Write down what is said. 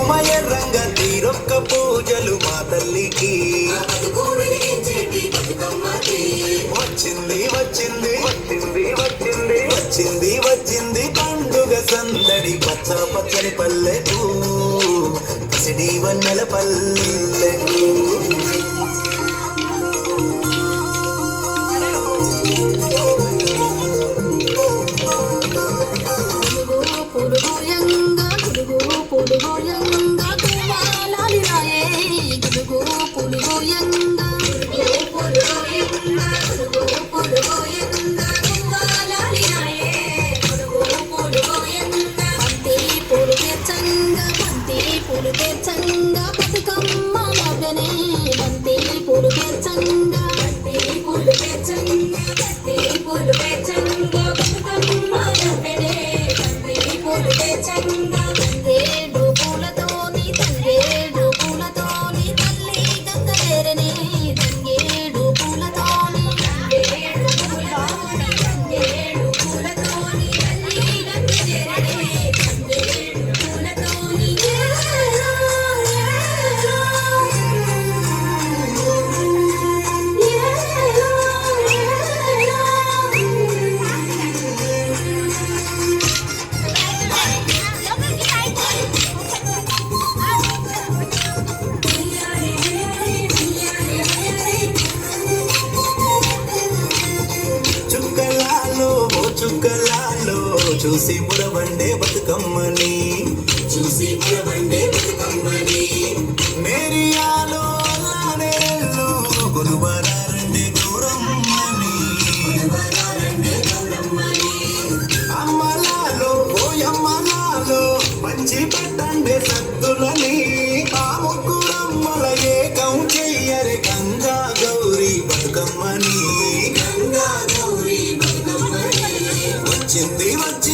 మయరంగా తీరొక్క పూజలు మా తల్లికి వచ్చింది వచ్చింది వచ్చింది వచ్చింది వచ్చింది వచ్చింది పండుగ సందడి పచ్చ పచ్చని పల్లెకు పసిడి వన్నెల పల్లెకు చుక్కలాలో చూసి మురవండే బతుకమ్మని చూసి మురవండే బతుకమ్మని మేరియాలో లానేలో గురువరారండే గౌరమ్మని అమ్మలాలో ఓయమ్మలాలో మంచి పట్టండే సత్తులని ఆ ముగ్గురమ్మల ఏకం చెయ్యరే గంగా గౌరీ బతుకమ్మని గంగా గౌరీ వచ్చింది వచ్చి